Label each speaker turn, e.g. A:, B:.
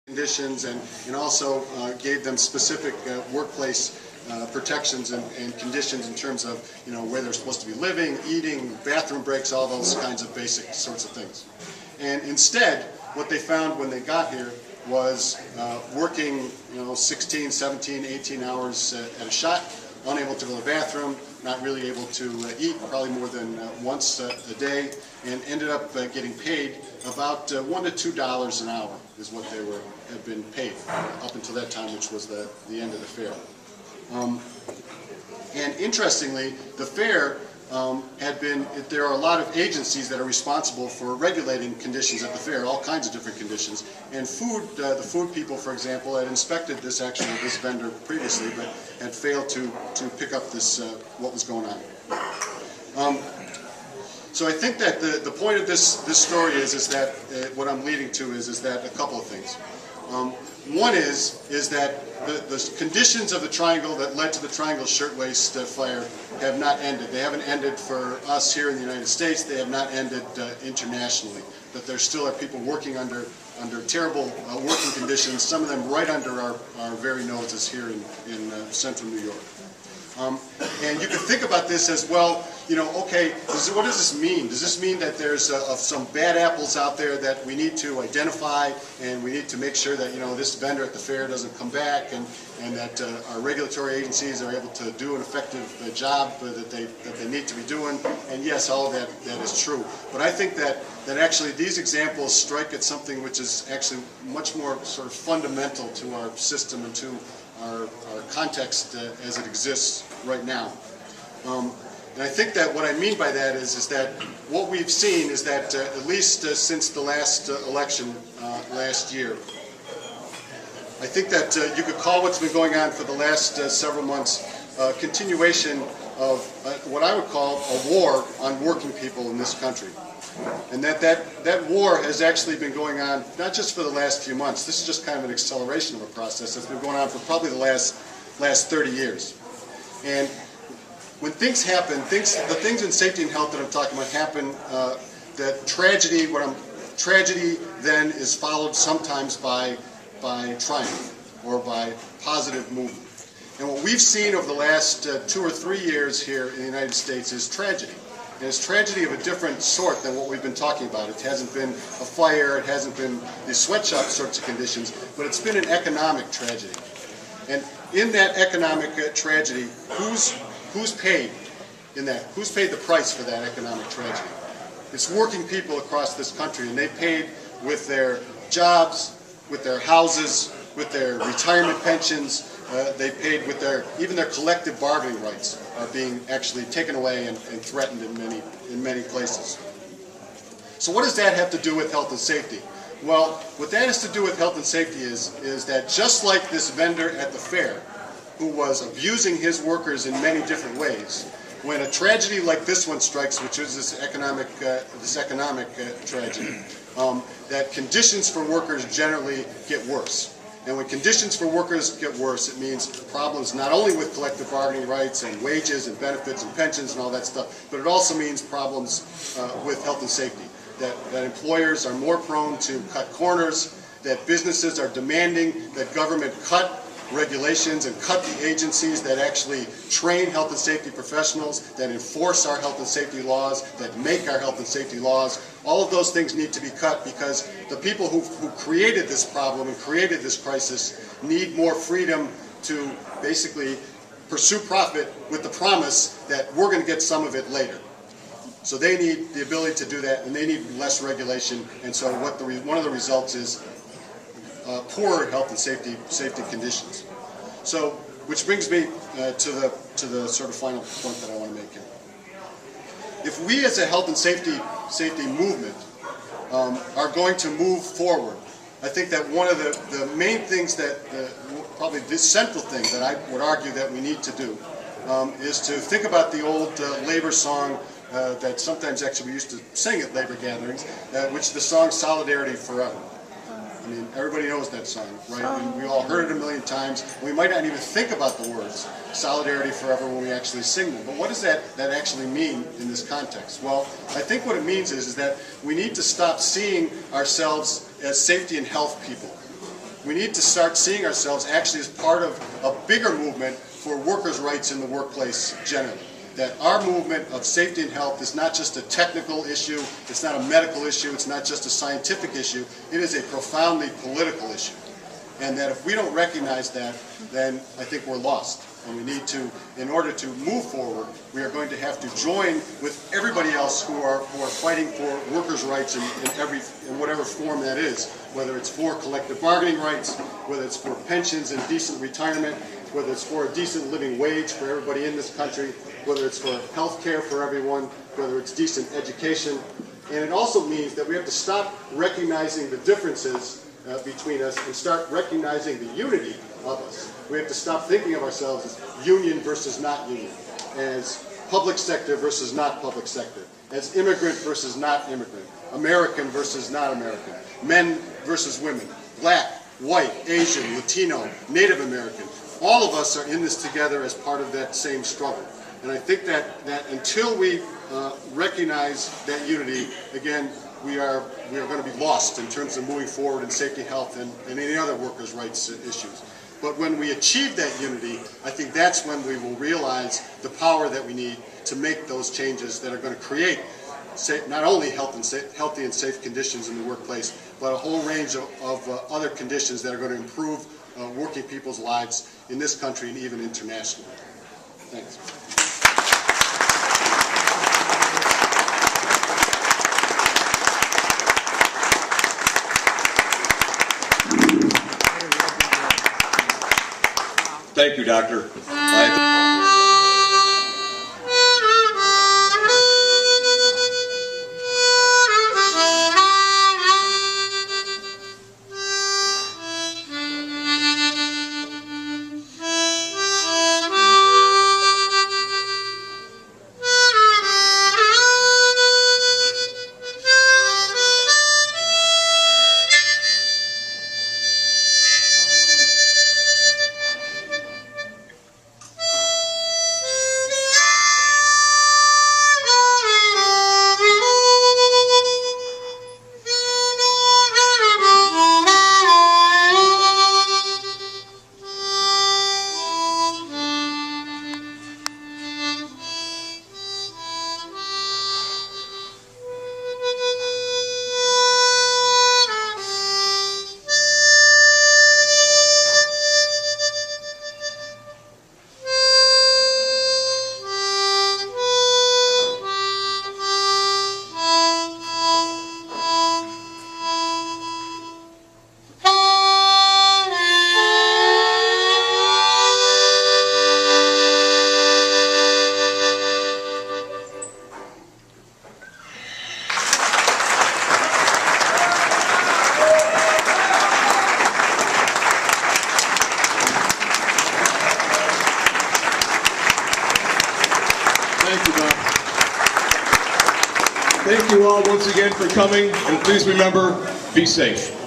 A: conditions and also gave them specific workplace protections and conditions in terms of, you know, where they're supposed to be living, eating, bathroom breaks, all those kinds of basic sorts of things. And instead, what they found when they got here was working, you know, 16, 17, 18 hours at a shot, unable to go to the bathroom, not really able to eat, probably more than once a day, and ended up getting paid about $1 to $2 an hour is what they had been paid up until that time, which was the end of the fair. And interestingly, the fair there are a lot of agencies that are responsible for regulating conditions at the fair, all kinds of different conditions. And the food people, for example, had inspected this vendor previously, but had failed to pick up this what was going on. So I think that the point of this story is that what I'm leading to is that a couple of things. One is that the conditions of the triangle that led to the Triangle Shirtwaist Fire have not ended. They haven't ended for us here in the United States. They have not ended internationally. That there still are people working under terrible working conditions, some of them right under our very noses here in central New York. And you can think about this as, well, you know, okay, what does this mean? Does this mean that there's some bad apples out there that we need to identify, and we need to make sure that, you know, this vendor at the fair doesn't come back, and that our regulatory agencies are able to do an effective job that they need to be doing? And yes, all of that is true. But I think that actually these examples strike at something which is actually much more sort of fundamental to our system and to our context as it exists right now. And I think that what I mean by that is that what we've seen is that at least since the last election last year, I think that you could call what's been going on for the last several months a continuation of what I would call a war on working people in this country. And that war has actually been going on not just for the last few months. This is just kind of an acceleration of a process that's been going on for probably the last 30 years. And when things happen, the things in safety and health that I'm talking about happen, that tragedy then is followed sometimes by triumph or by positive movement. And what we've seen over the last 2 or 3 years here in the United States is tragedy. And it's tragedy of a different sort than what we've been talking about. It hasn't been a fire, it hasn't been these sweatshop sorts of conditions, but it's been an economic tragedy. And in that economic tragedy, who's paid in that? Who's paid the price for that economic tragedy? It's working people across this country, and they paid with their jobs, with their houses, with their retirement pensions. They paid with even their collective bargaining rights are being actually taken away and threatened in many places. So what does that have to do with health and safety? Well, what that has to do with health and safety is that just like this vendor at the fair, who was abusing his workers in many different ways, when a tragedy like this one strikes, which is this economic tragedy, that conditions for workers generally get worse. And when conditions for workers get worse, it means problems not only with collective bargaining rights and wages and benefits and pensions and all that stuff, but it also means problems with health and safety. That employers are more prone to cut corners, that businesses are demanding that government cut regulations and cut the agencies that actually train health and safety professionals, that enforce our health and safety laws, that make our health and safety laws. All of those things need to be cut because the people who created this problem and created this crisis need more freedom to basically pursue profit with the promise that we're going to get some of it later. So they need the ability to do that, and they need less regulation. And so one of the results is poorer health and safety conditions. So, which brings me to the sort of final point that I want to make here. If we as a health and safety movement are going to move forward, I think that one of the main things that, probably the central thing that I would argue that we need to do is to think about the old labor song that sometimes actually we used to sing at labor gatherings, which the song Solidarity Forever. I mean, everybody knows that song, right? And we all heard it a million times. We might not even think about the words Solidarity Forever when we actually sing them. But what does that actually mean in this context? Well, I think what it means is that we need to stop seeing ourselves as safety and health people. we need to start seeing ourselves actually as part of a bigger movement for workers' rights in the workplace generally. That our movement of safety and health is not just a technical issue, it's not a medical issue, it's not just a scientific issue, it is a profoundly political issue. And that if we don't recognize that, then I think we're lost. And we need to, in order to move forward, we are going to have to join with everybody else who are fighting for workers' rights in whatever form that is, whether it's for collective bargaining rights, whether it's for pensions and decent retirement, whether it's for a decent living wage for everybody in this country, whether it's for health care for everyone, whether it's decent education. And it also means that we have to stop recognizing the differences between us and start recognizing the unity of us. We have to stop thinking of ourselves as union versus not union, as public sector versus not public sector, as immigrant versus not immigrant, American versus not American, men versus women, black, white, Asian, Latino, Native American. All of us are in this together as part of that same struggle. And I think that until we recognize that unity, again, we are going to be lost in terms of moving forward in safety, health, and any other workers' rights issues. But when we achieve that unity, I think that's when we will realize the power that we need to make those changes that are going to create not only healthy and safe conditions in the workplace, but a whole range of other conditions that are going to improve working people's lives in this country and even internationally. Thanks.
B: Thank you, Doctor. Thank you all once again for coming, and please remember, be safe.